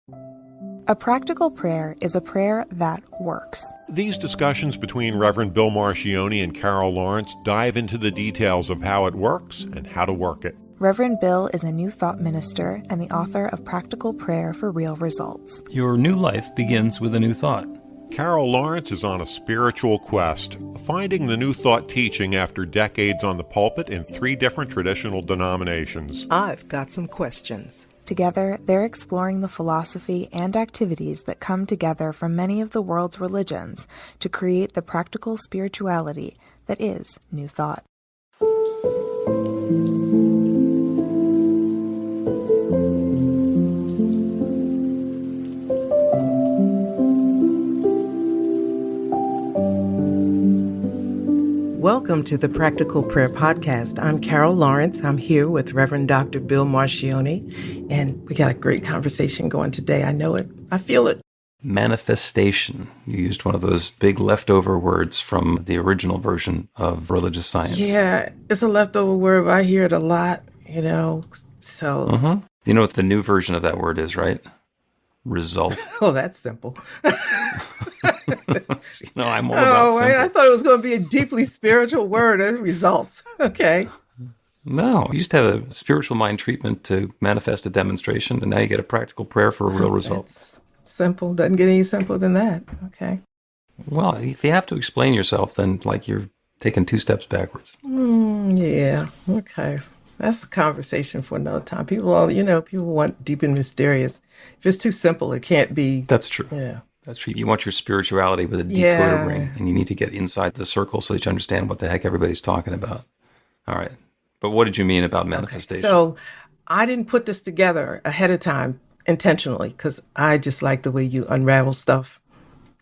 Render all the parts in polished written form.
A practical prayer is a prayer that works. These discussions between Reverend Bill Marcioni and Carol Lawrence dive into the details of how it works and how to work it. Reverend Bill is a New Thought minister and the author of Practical Prayer for Real Results. Your new life begins with a new thought. Carol Lawrence is on a spiritual quest, finding the New Thought teaching after decades on the pulpit in 3 different traditional denominations. I've got some questions. Together, they're exploring the philosophy and activities that come together from many of the world's religions to create the practical spirituality that is New Thought. Welcome to the Practical Prayer Podcast. I'm Carol Lawrence. I'm here with Reverend Dr. Bill Marcioni, and we got a great conversation going today. I know it. I feel it. Manifestation. You used one of those big leftover words from the original version of religious science. Yeah, it's a leftover word, but I hear it a lot, so. You know what the new version of that word is, right? Result. Oh, that's simple. I'm all about simple. I thought it was going to be a deeply spiritual word. Results. Okay. No, you used to have a spiritual mind treatment to manifest a demonstration, and now you get a practical prayer for a real result. That's simple. Doesn't get any simpler than that. Okay. Well, if you have to explain yourself, then you're taking 2 steps backwards. Yeah. Okay. That's a conversation for another time. People want deep and mysterious. If it's too simple, it can't be. That's true. Yeah. That's true. You want your spirituality with a decoder ring, and you need to get inside the circle so that you understand what the heck everybody's talking about. All right. But what did you mean about manifestation? Okay. So I didn't put this together ahead of time intentionally because I just like the way you unravel stuff,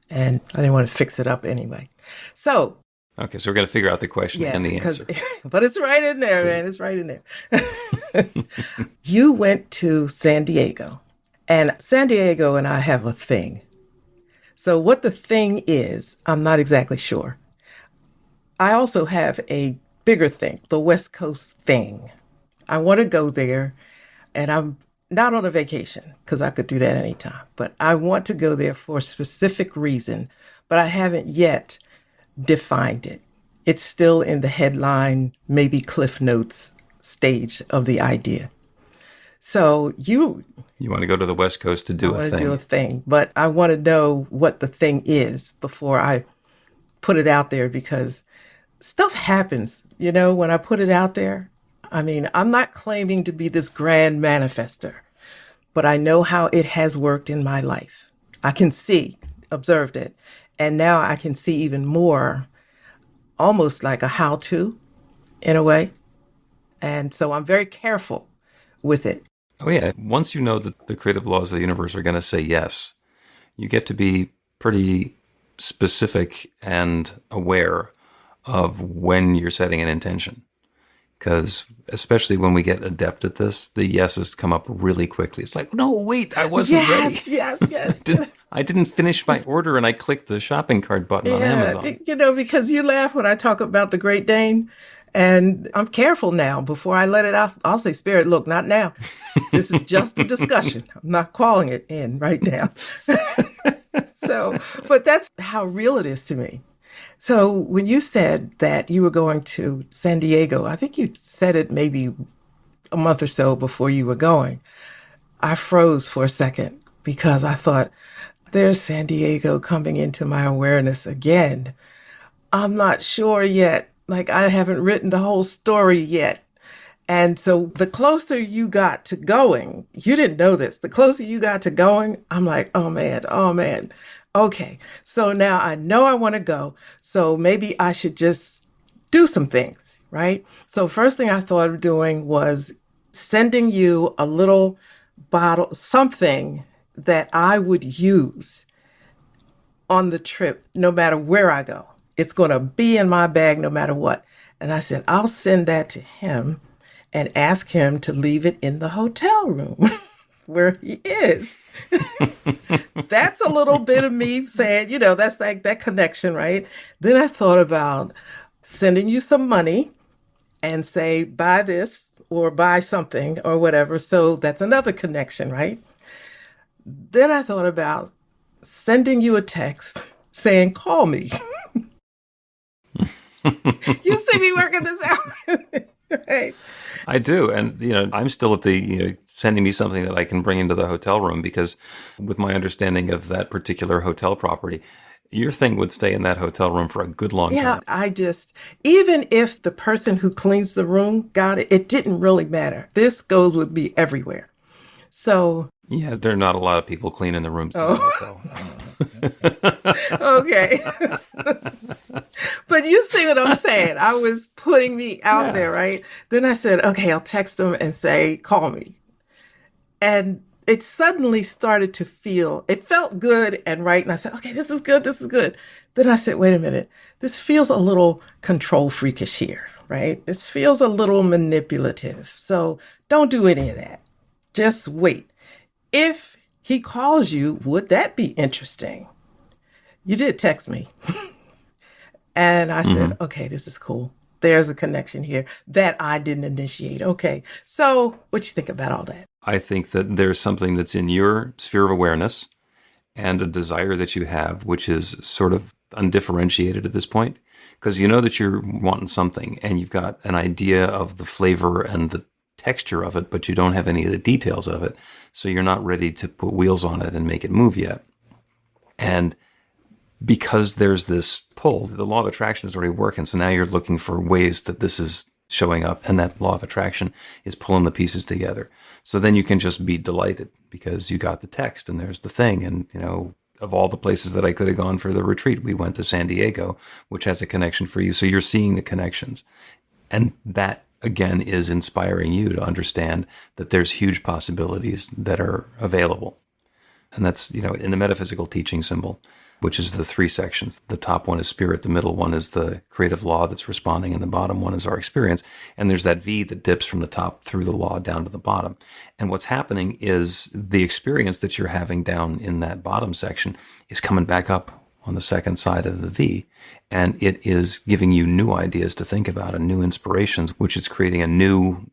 and I didn't want to fix it up anyway. So. Okay, so we're going to figure out the question and the answer. But it's right in there, man. It's right in there. You went to San Diego, and San Diego and I have a thing. So what the thing is, I'm not exactly sure. I also have a bigger thing, the West Coast thing. I want to go there, and I'm not on a vacation because I could do that anytime, but I want to go there for a specific reason, but I haven't yet defined it. It's still in the headline, maybe Cliff Notes stage of the idea. So you want to go to the West Coast to do a thing. I want to do a thing, but I want to know what the thing is before I put it out there because stuff happens, when I put it out there. I mean, I'm not claiming to be this grand manifester, but I know how it has worked in my life. I can observed it. And now I can see even more, almost like a how-to in a way. And so I'm very careful with it. Oh, yeah. Once you know that the creative laws of the universe are going to say yes, you get to be pretty specific and aware of when you're setting an intention. Because especially when we get adept at this, the yeses come up really quickly. It's like, no, wait, I wasn't ready. Yes. I didn't finish my order and I clicked the shopping cart button on Amazon. Because you laugh when I talk about the Great Dane. And I'm careful now. Before I let it out, I'll say, Spirit, look, not now. This is just a discussion. I'm not calling it in right now. But that's how real it is to me. So when you said that you were going to San Diego, I think you said it maybe a month or so before you were going. I froze for a second because I thought, there's San Diego coming into my awareness again. I'm not sure yet. I haven't written the whole story yet. And so the closer you got to going, you didn't know this, the closer you got to going, I'm like, oh man. Okay, so now I know I want to go. So maybe I should just do some things, right? So first thing I thought of doing was sending you a little bottle, something that I would use on the trip, no matter where I go. It's going to be in my bag no matter what. And I said, I'll send that to him and ask him to leave it in the hotel room where he is. That's a little bit of me saying, that's like that connection, right? Then I thought about sending you some money and say, buy this or buy something or whatever. So that's another connection, right? Then I thought about sending you a text saying, call me. You see me working this out. Right. I do. And, I'm still at the, sending me something that I can bring into the hotel room, because with my understanding of that particular hotel property, your thing would stay in that hotel room for a good long Yeah, time. even if the person who cleans the room got it, it didn't really matter. This goes with me everywhere. So, Yeah, there are not a lot of people cleaning the rooms in the hotel. okay. But you see what I'm saying? I was putting me out there, right? Then I said, okay, I'll text them and say, call me. And it suddenly started to it felt good and right. And I said, okay, this is good. This is good. Then I said, wait a minute. This feels a little control freakish here, right? This feels a little manipulative. So don't do any of that. Just wait. If he calls you, would that be interesting? You did text me. And I said, okay, this is cool. There's a connection here that I didn't initiate. Okay. So what you think about all that? I think that there's something that's in your sphere of awareness and a desire that you have, which is sort of undifferentiated at this point, because you know that you're wanting something and you've got an idea of the flavor and the texture of it, but you don't have any of the details of it. So you're not ready to put wheels on it and make it move yet. And because there's this pull, the law of attraction is already working. So now you're looking for ways that this is showing up, and that law of attraction is pulling the pieces together. So then you can just be delighted because you got the text and there's the thing. And, of all the places that I could have gone for the retreat, we went to San Diego, which has a connection for you. So you're seeing the connections. And that, again, is inspiring you to understand that there's huge possibilities that are available. And that's, in the metaphysical teaching symbol, which is the 3 sections. The top one is spirit, the middle one is the creative law that's responding, and the bottom one is our experience. And there's that V that dips from the top through the law down to the bottom. And what's happening is the experience that you're having down in that bottom section is coming back up on the second side of the V. And it is giving you new ideas to think about and new inspirations, which is creating a new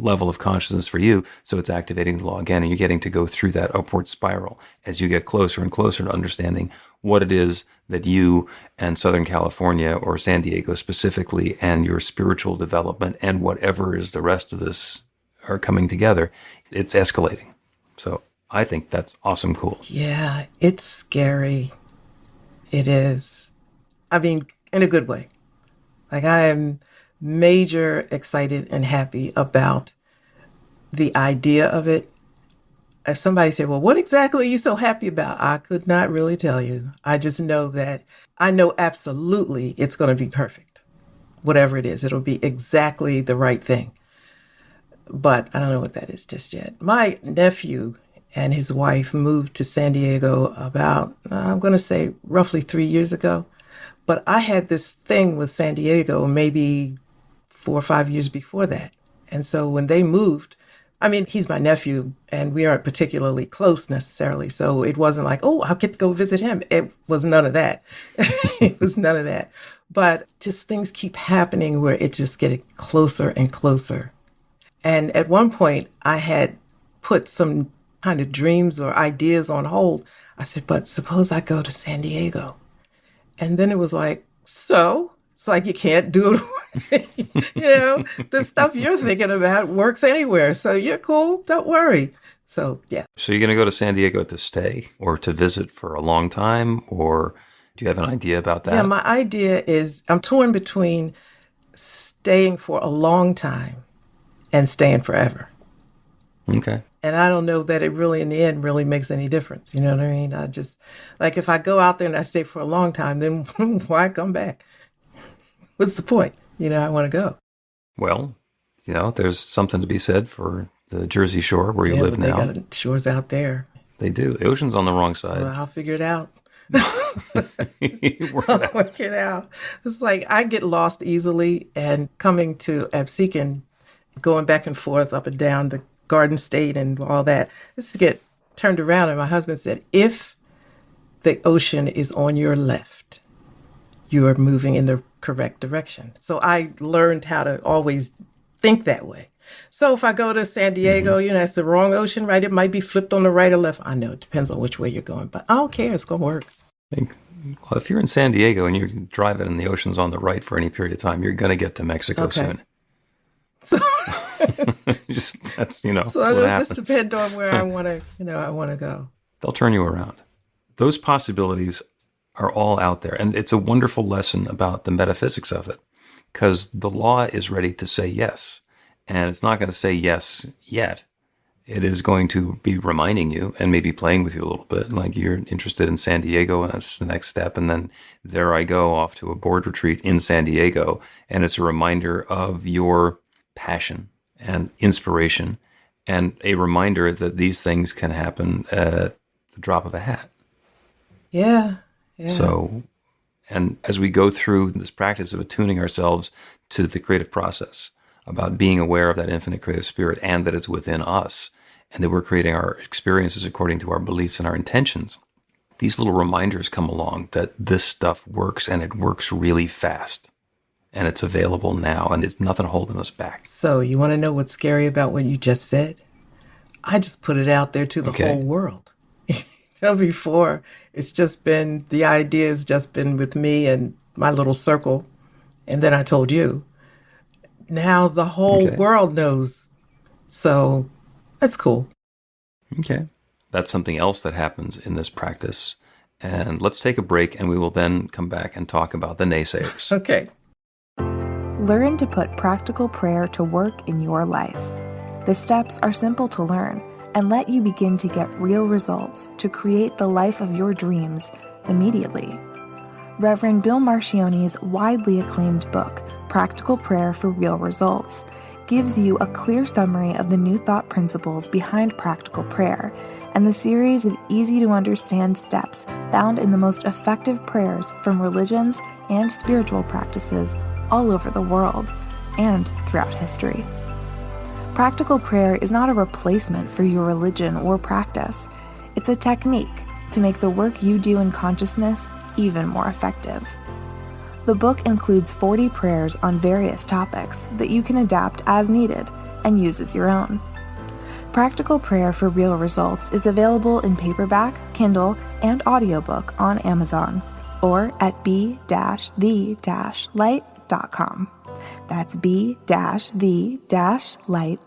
level of consciousness for you. So it's activating the law again, and you're getting to go through that upward spiral as you get closer and closer to understanding what it is that you and Southern California, or San Diego specifically, and your spiritual development and whatever is the rest of this are coming together. It's escalating. So I think that's awesome cool. Yeah, it's scary. It is. I mean, in a good way. Like, I am major excited and happy about the idea of it. If somebody said, well, what exactly are you so happy about? I could not really tell you. I just know that I know absolutely it's going to be perfect. Whatever it is, it'll be exactly the right thing. But I don't know what that is just yet. My nephew and his wife moved to San Diego about, I'm going to say roughly 3 years ago. But I had this thing with San Diego maybe 4 or 5 years before that. And so when they moved, I mean, he's my nephew and we aren't particularly close necessarily. So it wasn't like, oh, I'll get to go visit him. It was none of that. It was none of that. But just things keep happening where it just getting closer and closer. And at one point I had put some kind of dreams or ideas on hold. I said, but suppose I go to San Diego. And then it was like, so? It's like you can't do it. The stuff you're thinking about works anywhere. So you're cool. Don't worry. So, yeah. So you're going to go to San Diego to stay or to visit for a long time? Or do you have an idea about that? Yeah, my idea is I'm torn between staying for a long time and staying forever. Okay. And I don't know that it really, in the end, really makes any difference. You know what I mean? I just, like, if I go out there and I stay for a long time, then why come back? What's the point? I want to go. Well, there's something to be said for the Jersey Shore where you live now. They got shores out there. They do. The ocean's on the wrong side. So I'll figure it out. I'll work it out. It's like I get lost easily, and coming to Absecon, going back and forth up and down the Garden State and all that, just to get turned around. And my husband said, if the ocean is on your left, you are moving in the correct direction. So I learned how to always think that way. So if I go to San Diego, it's the wrong ocean, right? It might be flipped on the right or left. I know it depends on which way you're going, but I don't care. It's going to work. Well, if you're in San Diego and you're driving and the ocean's on the right for any period of time, you're going to get to Mexico soon. So, that's so what it'll happens. just depend on where I want to go. They'll turn you around. Those possibilities are all out there. And it's a wonderful lesson about the metaphysics of it, because the law is ready to say yes. And it's not going to say yes yet. It is going to be reminding you and maybe playing with you a little bit. Like, you're interested in San Diego, and that's the next step. And then there I go off to a board retreat in San Diego. And it's a reminder of your passion and inspiration, and a reminder that these things can happen at the drop of a hat. Yeah. So, and as we go through this practice of attuning ourselves to the creative process, about being aware of that infinite creative spirit and that it's within us, and that we're creating our experiences according to our beliefs and our intentions, these little reminders come along that this stuff works, and it works really fast. And it's available now, and there's nothing holding us back. So you want to know what's scary about what you just said? I just put it out there to the whole world. Before, it's just been, the idea has just been with me and my little circle. And then I told you. Now the whole world knows. So that's cool. Okay. That's something else that happens in this practice. And let's take a break, and we will then come back and talk about the naysayers. Okay. Learn to put practical prayer to work in your life. The steps are simple to learn and let you begin to get real results to create the life of your dreams immediately. Reverend Bill Marcione's widely acclaimed book, Practical Prayer for Real Results, gives you a clear summary of the new thought principles behind practical prayer and the series of easy-to-understand steps found in the most effective prayers from religions and spiritual practices all over the world and throughout history. Practical prayer is not a replacement for your religion or practice. It's a technique to make the work you do in consciousness even more effective. The book includes 40 prayers on various topics that you can adapt as needed and use as your own. Practical Prayer for Real Results is available in paperback, Kindle, and audiobook on Amazon or at b-the-light.com. That's b-the-light.com.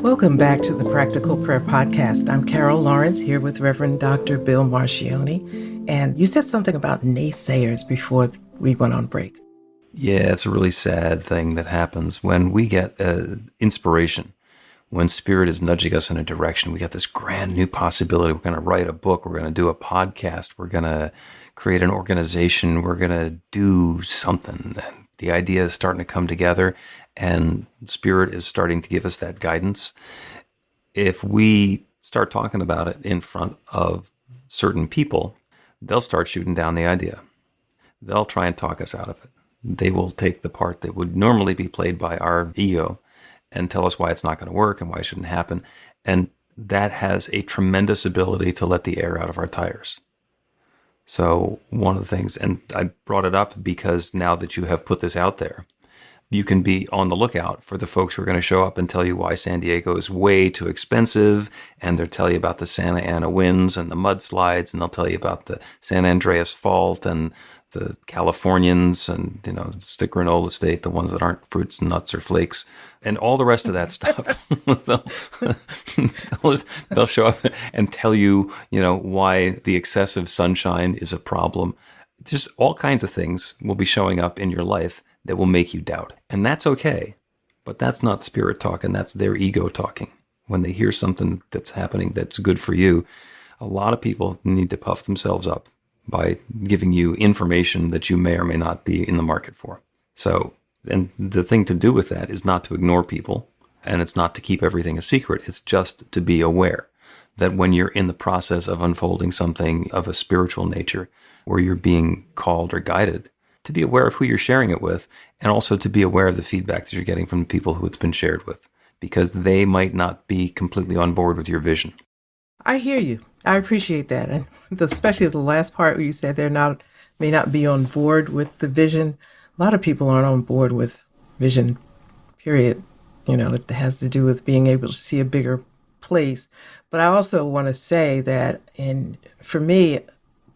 Welcome back to the Practical Prayer Podcast. I'm Carol Lawrence here with Reverend Dr. Bill Marcione. And you said something about naysayers before we went on break. Yeah, it's a really sad thing that happens when we get inspiration, when Spirit is nudging us in a direction. We got this grand new possibility. We're going to write a book. We're going to do a podcast. We're going to create an organization. We're going to do something. And the idea is starting to come together, and Spirit is starting to give us that guidance. If we start talking about it in front of certain people, they'll start shooting down the idea. They'll try and talk us out of it. They will take the part that would normally be played by our ego and tell us why it's not going to work and why it shouldn't happen. And that has a tremendous ability to let the air out of our tires. So one of the things, and I brought it up because now that you have put this out there, you can be on the lookout for the folks who are going to show up and tell you why San Diego is way too expensive, and they'll tell you about the Santa Ana winds and the mudslides, and they'll tell you about the San Andreas Fault and the Californians and, the granola state, the ones that aren't fruits and nuts or flakes, and all the rest of that stuff. they'll show up and tell you, why the excessive sunshine is a problem. Just all kinds of things will be showing up in your life that will make you doubt. And that's okay. But that's not Spirit talking. That's their ego talking. When they hear something that's happening that's good for you, a lot of people need to puff themselves up by giving you information that you may or may not be in the market for. So, and the thing to do with that is not to ignore people, and it's not to keep everything a secret. It's just to be aware that when you're in the process of unfolding something of a spiritual nature, where you're being called or guided, to be aware of who you're sharing it with, and also to be aware of the feedback that you're getting from the people who it's been shared with. because they might not be completely on board with your vision. I hear you. I appreciate that. And especially the last part where you said may not be on board with the vision. A lot of people aren't on board with vision, period. It has to do with being able to see a bigger place. But I also want to say that for me,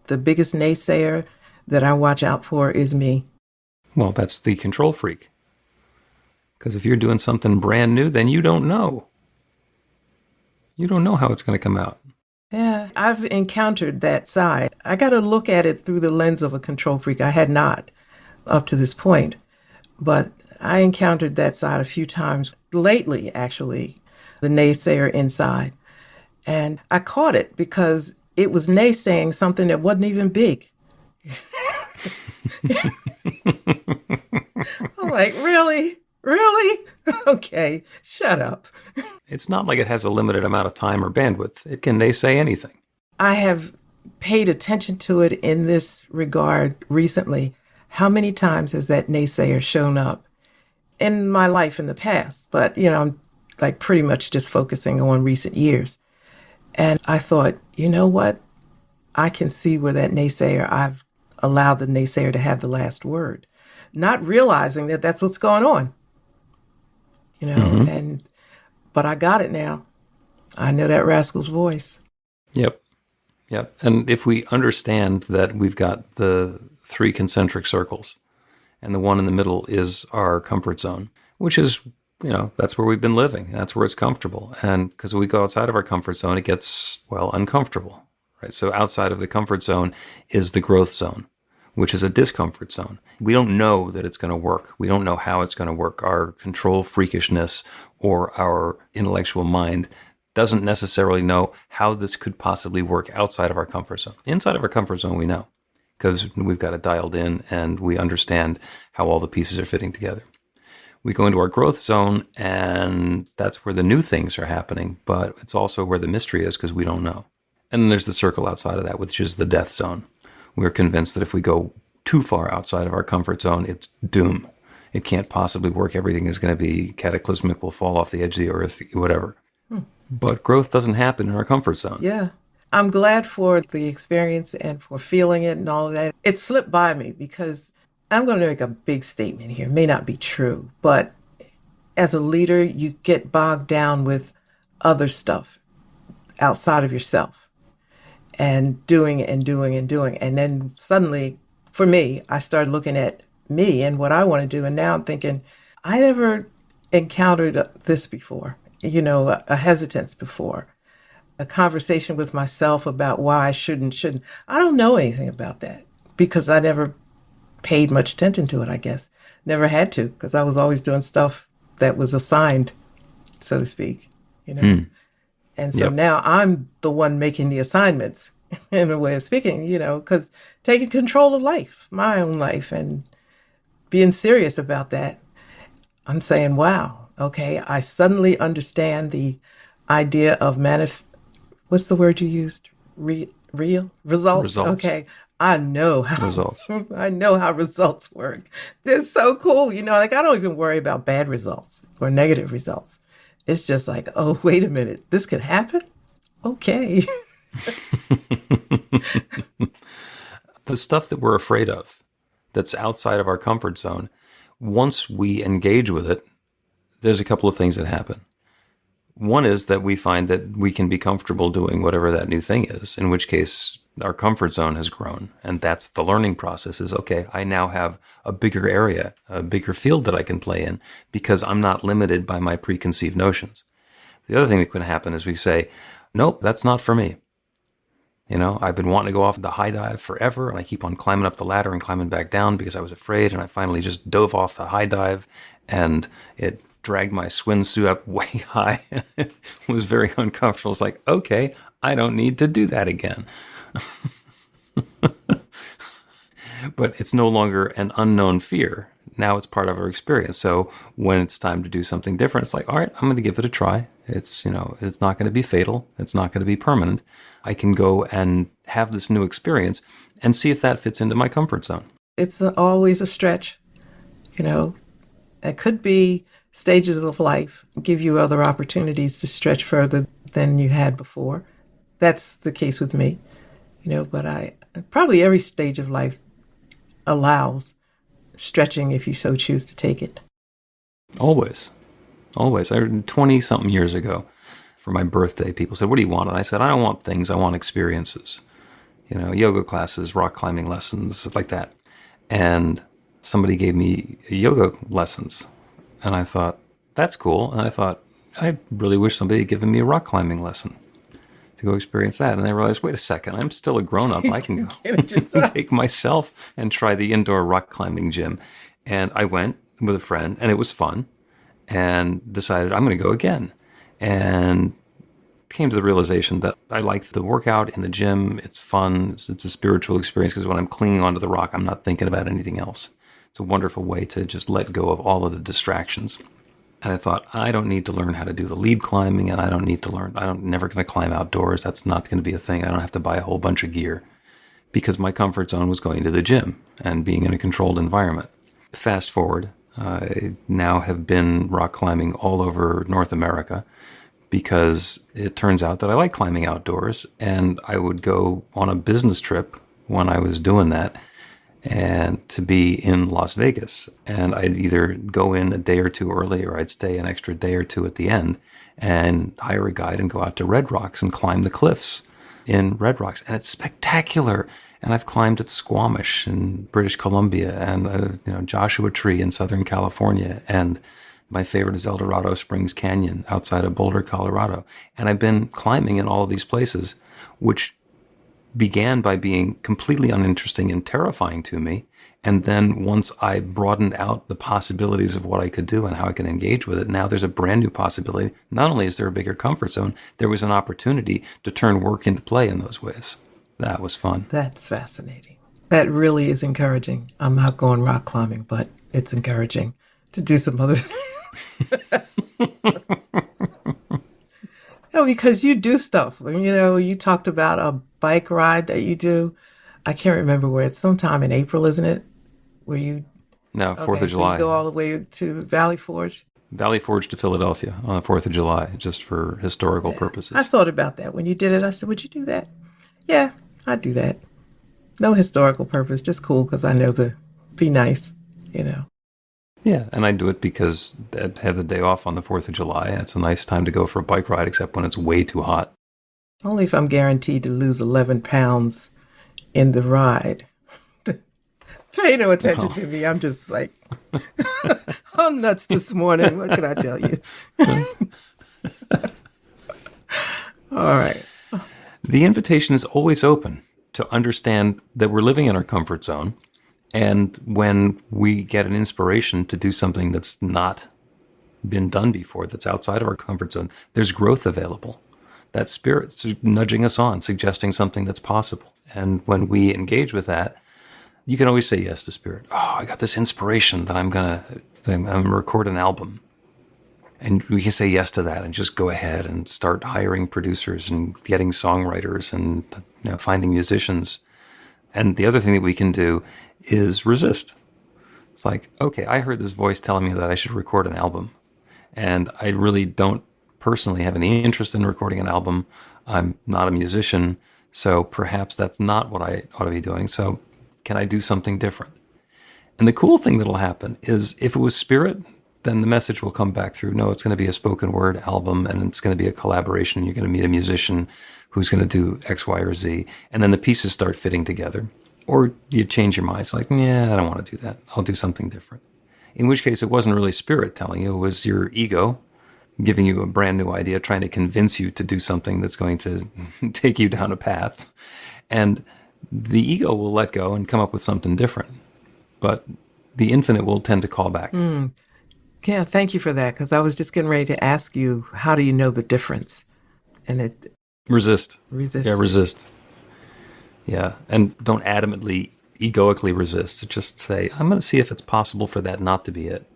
the biggest naysayer that I watch out for is me. Well, that's the control freak. Because if you're doing something brand new, then you don't know. You don't know how it's going to come out. Yeah, I've encountered that side. I got to look at it through the lens of a control freak. I had not up to this point, but I encountered that side a few times lately, actually, the naysayer inside. And I caught it because it was naysaying something that wasn't even big. I'm like, really? Really? Okay, shut up. It's not like it has a limited amount of time or bandwidth. It can naysay anything. I have paid attention to it in this regard recently. How many times has that naysayer shown up in my life in the past? But, I'm like pretty much just focusing on recent years. And I thought, you know what? I can see where that naysayer, I've allowed the naysayer to have the last word, not realizing that that's what's going on. But I got it now. I know that rascal's voice. Yep. And if we understand that we've got the 3 concentric circles, and the one in the middle is our comfort zone, which is, that's where we've been living. That's where it's comfortable. And because we go outside of our comfort zone, it gets, uncomfortable, right? So outside of the comfort zone is the growth zone, which is a discomfort zone. We don't know that it's going to work. We don't know how it's going to work. Our control freakishness or our intellectual mind doesn't necessarily know how this could possibly work outside of our comfort zone. Inside of our comfort zone, we know, because we've got it dialed in and we understand how all the pieces are fitting together. We go into our growth zone, and that's where the new things are happening, but it's also where the mystery is because we don't know. And then there's the circle outside of that, which is the death zone. We're convinced that if we go too far outside of our comfort zone, it's doom. It can't possibly work. Everything is going to be cataclysmic. We'll fall off the edge of the earth, whatever. But growth doesn't happen in our comfort zone. Yeah. I'm glad for the experience and for feeling it and all of that. It slipped by me because I'm going to make a big statement here. It may not be true, but as a leader, you get bogged down with other stuff outside of yourself and doing and doing and doing. And then suddenly, for me, I started looking at me and what I want to do. And now I'm thinking, I never encountered this before, a hesitance before, a conversation with myself about why I shouldn't. I don't know anything about that because I never paid much attention to it, I guess. Never had to, because I was always doing stuff that was assigned, so to speak, And so now I'm the one making the assignments, in a way of speaking, because taking control of life, my own life, and being serious about that, I'm saying, wow, okay, I suddenly understand the idea of what's the word you used? Real? Results? Okay. I know how results. I know how results work. They're so cool. I don't even worry about bad results or negative results. It's just like, oh, wait a minute, this could happen? Okay. The stuff that we're afraid of, that's outside of our comfort zone, once we engage with it, there's a couple of things that happen. One is that we find that we can be comfortable doing whatever that new thing is, in which case our comfort zone has grown. And that's the learning process is, okay, I now have a bigger area, a bigger field that I can play in because I'm not limited by my preconceived notions. The other thing that can happen is we say, nope, that's not for me. I've been wanting to go off the high dive forever, and I keep on climbing up the ladder and climbing back down because I was afraid, and I finally just dove off the high dive, and it dragged my swimsuit up way high. It was very uncomfortable. It's like, okay, I don't need to do that again. But it's no longer an unknown fear. Now it's part of our experience. So when it's time to do something different, it's like, all right, I'm going to give it a try. It's, it's not going to be fatal. It's not going to be permanent. I can go and have this new experience and see if that fits into my comfort zone. It's always a stretch, It could be stages of life give you other opportunities to stretch further than you had before. That's the case with me, but probably every stage of life allows stretching if you so choose to take it. Always. Always. 20-something years ago, for my birthday, people said, what do you want? And I said, I don't want things, I want experiences. Yoga classes, rock climbing lessons, like that. And somebody gave me yoga lessons. And I thought, that's cool. And I thought, I really wish somebody had given me a rock climbing lesson to go experience that. And I realized, wait a second, I'm still a grown-up. I can go take myself and try the indoor rock climbing gym. And I went with a friend, and it was fun, and decided I'm going to go again. And came to the realization that I like the workout in the gym. It's fun. It's a spiritual experience because when I'm clinging onto the rock, I'm not thinking about anything else. It's a wonderful way to just let go of all of the distractions. And I thought, I don't need to learn how to do the lead climbing, and I'm never going to climb outdoors. That's not going to be a thing. I don't have to buy a whole bunch of gear because my comfort zone was going to the gym and being in a controlled environment. Fast forward, I now have been rock climbing all over North America because it turns out that I like climbing outdoors, and I would go on a business trip when I was doing that and to be in Las Vegas. And I'd either go in a day or two early, or I'd stay an extra day or two at the end and hire a guide and go out to Red Rocks and climb the cliffs in Red Rocks. And it's spectacular. And I've climbed at Squamish in British Columbia and Joshua Tree in Southern California. And my favorite is El Dorado Springs Canyon outside of Boulder, Colorado. And I've been climbing in all of these places, which began by being completely uninteresting and terrifying to me. And then once I broadened out the possibilities of what I could do and how I can engage with it, now there's a brand new possibility. Not only is there a bigger comfort zone, there was an opportunity to turn work into play in those ways. That was fun. That's fascinating. That really is encouraging. I'm not going rock climbing, but it's encouraging to do some other things. No, because you do stuff. You talked about a bike ride that you do. I can't remember where. It's sometime in April, isn't it? Where you... No, 4th of July. So you go all the way to Valley Forge? Valley Forge to Philadelphia on the 4th of July, just for historical purposes. I thought about that when you did it. I said, would you do that? Yeah, I'd do that. No historical purpose, just cool because I know be nice, Yeah, and I do it because I have the day off on the 4th of July. And it's a nice time to go for a bike ride, except when it's way too hot. Only if I'm guaranteed to lose 11 pounds in the ride. Pay no attention to me. I'm just like, I'm nuts this morning. What can I tell you? All right. The invitation is always open to understand that we're living in our comfort zone. And when we get an inspiration to do something that's not been done before, that's outside of our comfort zone, there's growth available. That spirit's nudging us on, suggesting something that's possible. And when we engage with that, you can always say yes to spirit. Oh, I got this inspiration that I'm gonna record an album. And we can say yes to that and just go ahead and start hiring producers and getting songwriters and finding musicians. And the other thing that we can do is resist. It's like, okay, I heard this voice telling me that I should record an album. And I really don't personally have any interest in recording an album. I'm not a musician, so perhaps that's not what I ought to be doing. So can I do something different? And the cool thing that'll happen is if it was spirit, then the message will come back through. No, it's going to be a spoken word album, and it's going to be a collaboration. You're going to meet a musician who's going to do X, Y, or Z. And then the pieces start fitting together. Or you change your mind. It's like, yeah, I don't want to do that. I'll do something different. In which case, it wasn't really spirit telling you. It was your ego giving you a brand new idea, trying to convince you to do something that's going to take you down a path. And the ego will let go and come up with something different. But the infinite will tend to call back. Yeah, thank you for that, because I was just getting ready to ask you, how do you know the difference? And resist. Resist. Yeah, resist. Yeah, and don't adamantly, egoically resist. Just say, I'm going to see if it's possible for that not to be it.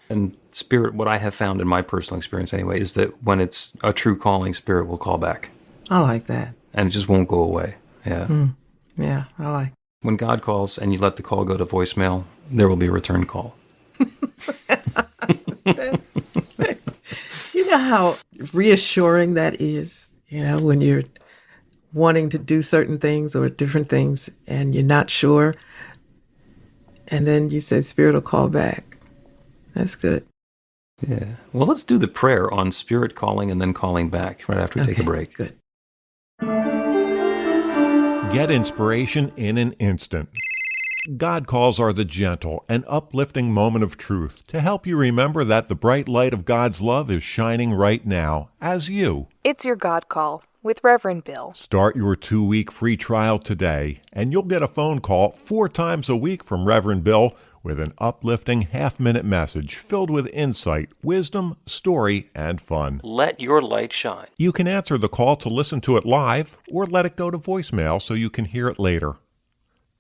And spirit, what I have found in my personal experience anyway, is that when it's a true calling, spirit will call back. I like that. And it just won't go away. Yeah. Yeah, I like. When God calls and you let the call go to voicemail, there will be a return call. know how reassuring that is, when you're wanting to do certain things or different things and you're not sure. And then you say, Spirit will call back. That's good. Yeah. Well, let's do the prayer on Spirit calling and then calling back right after we take a break. Good. Get inspiration in an instant. God calls are the gentle and uplifting moment of truth to help you remember that the bright light of God's love is shining right now as you. It's your God Call with Reverend Bill. Start your 2-week free trial today, and you'll get a phone call 4 times a week from Reverend Bill with an uplifting half-minute message filled with insight, wisdom, story, and fun. Let your light shine. You can answer the call to listen to it live or let it go to voicemail so you can hear it later.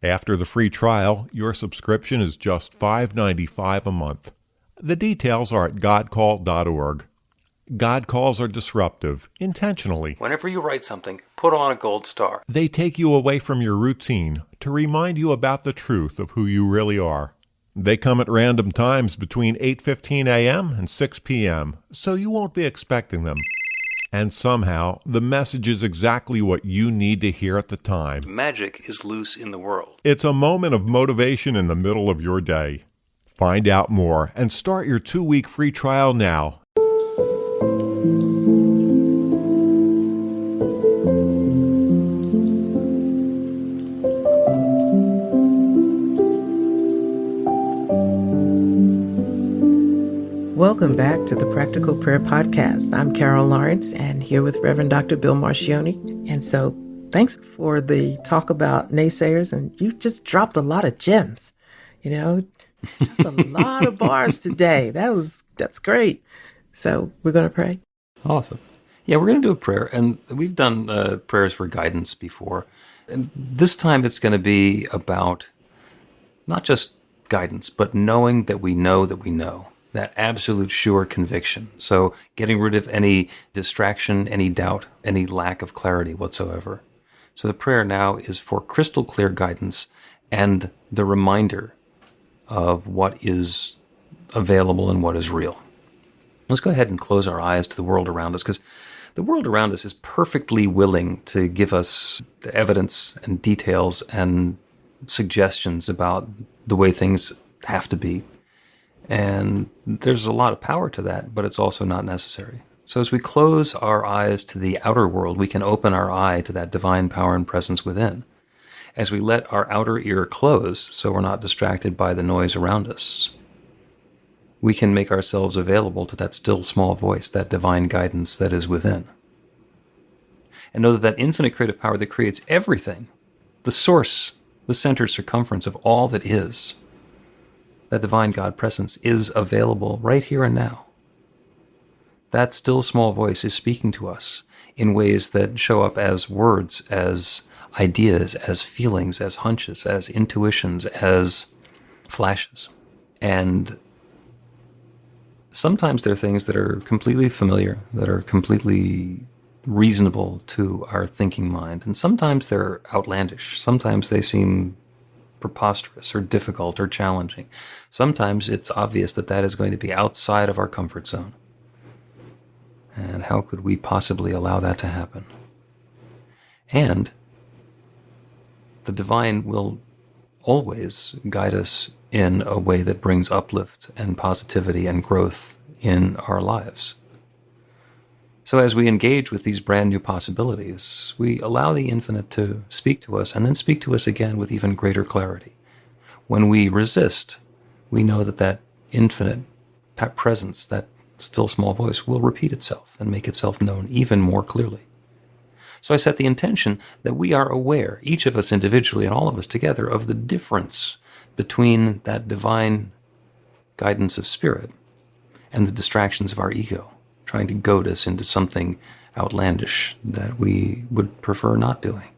After the free trial, your subscription is just $5.95 a month. The details are at godcall.org. God calls are disruptive, intentionally. Whenever you write something, put on a gold star. They take you away from your routine to remind you about the truth of who you really are. They come at random times between 8:15 a.m. and 6 p.m., so you won't be expecting them. And somehow, the message is exactly what you need to hear at the time. Magic is loose in the world. It's a moment of motivation in the middle of your day. Find out more and start your 2-week free trial now. Welcome back to the Practical Prayer Podcast. I'm Carol Lawrence and here with Reverend Dr. Bill Marcioni. And so thanks for the talk about naysayers. And you just dropped a lot of gems, a lot of bars today. That's great. So we're going to pray. Awesome. Yeah, we're going to do a prayer. And we've done prayers for guidance before. And this time it's going to be about not just guidance, but knowing that we know that we know. That absolute sure conviction. So getting rid of any distraction, any doubt, any lack of clarity whatsoever. So the prayer now is for crystal clear guidance and the reminder of what is available and what is real. Let's go ahead and close our eyes to the world around us, because the world around us is perfectly willing to give us the evidence and details and suggestions about the way things have to be. And there's a lot of power to that, but it's also not necessary. So as we close our eyes to the outer world, we can open our eye to that divine power and presence within. As we let our outer ear close so we're not distracted by the noise around us, we can make ourselves available to that still small voice, that divine guidance that is within. And know that infinite creative power that creates everything, the source, the center circumference of all that is, that divine God presence is available right here and now. That still small voice is speaking to us in ways that show up as words, as ideas, as feelings, as hunches, as intuitions, as flashes. And sometimes they're things that are completely familiar, that are completely reasonable to our thinking mind. And sometimes they're outlandish. Sometimes they seem preposterous or difficult or challenging. Sometimes it's obvious that that is going to be outside of our comfort zone. And how could we possibly allow that to happen? And the divine will always guide us in a way that brings uplift and positivity and growth in our lives. So as we engage with these brand new possibilities, we allow the infinite to speak to us and then speak to us again with even greater clarity. When we resist, we know that that infinite presence, that still small voice, will repeat itself and make itself known even more clearly. So I set the intention that we are aware, each of us individually and all of us together, of the difference between that divine guidance of spirit and the distractions of our ego, trying to goad us into something outlandish that we would prefer not doing.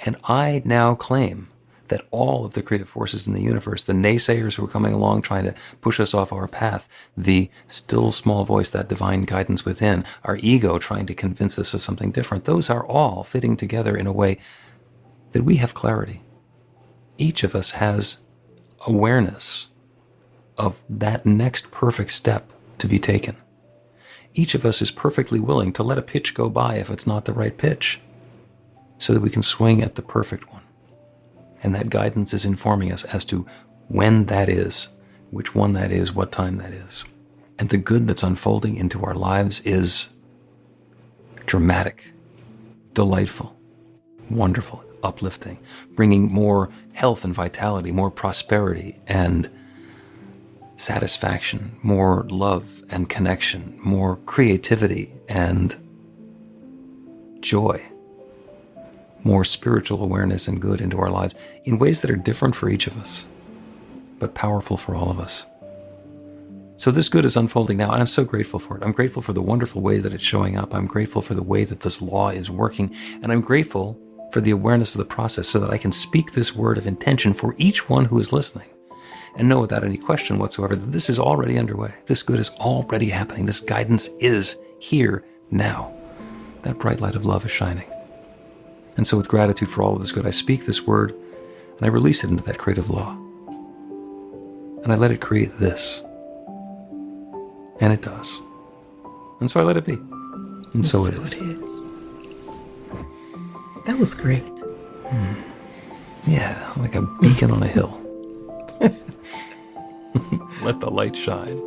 And I now claim that all of the creative forces in the universe, the naysayers who are coming along trying to push us off our path, the still small voice, that divine guidance within, our ego trying to convince us of something different, those are all fitting together in a way that we have clarity. Each of us has awareness of that next perfect step to be taken. each of us is perfectly willing to let a pitch go by if it's not the right pitch, so that we can swing at the perfect one. And that guidance is informing us as to when that is, which one that is, what time that is. And the good that's unfolding into our lives is dramatic, delightful, wonderful, uplifting, bringing more health and vitality, more prosperity and satisfaction, more love and connection, more creativity and joy, more spiritual awareness and good into our lives in ways that are different for each of us, but powerful for all of us. So this good is unfolding now, and I'm so grateful for it. I'm grateful for the wonderful way that it's showing up. I'm grateful for the way that this law is working, and I'm grateful for the awareness of the process so that I can speak this word of intention for each one who is listening and know without any question whatsoever that this is already underway. This good is already happening. This guidance is here now. That bright light of love is shining. And so with gratitude for all of this good, I speak this word and I release it into that creative law. And I let it create this. And it does. And so I let it be. And so it is. That was great. Yeah, like a beacon on a hill. Let the light shine.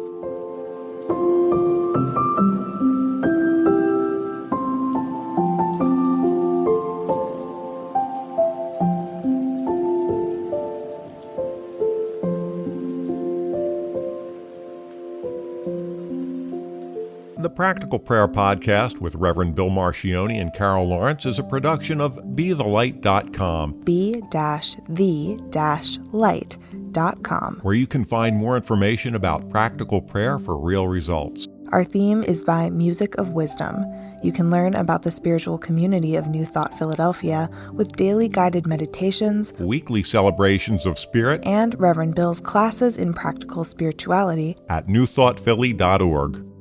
The Practical Prayer Podcast with Reverend Bill Marcioni and Carol Lawrence is a production of BeTheLight.com, be-the-light.com, where you can find more information about practical prayer for real results. Our theme is by Music of Wisdom. You can learn about the spiritual community of New Thought Philadelphia with daily guided meditations, Weekly celebrations of spirit, and Reverend Bill's classes in practical spirituality at newthoughtphilly.org.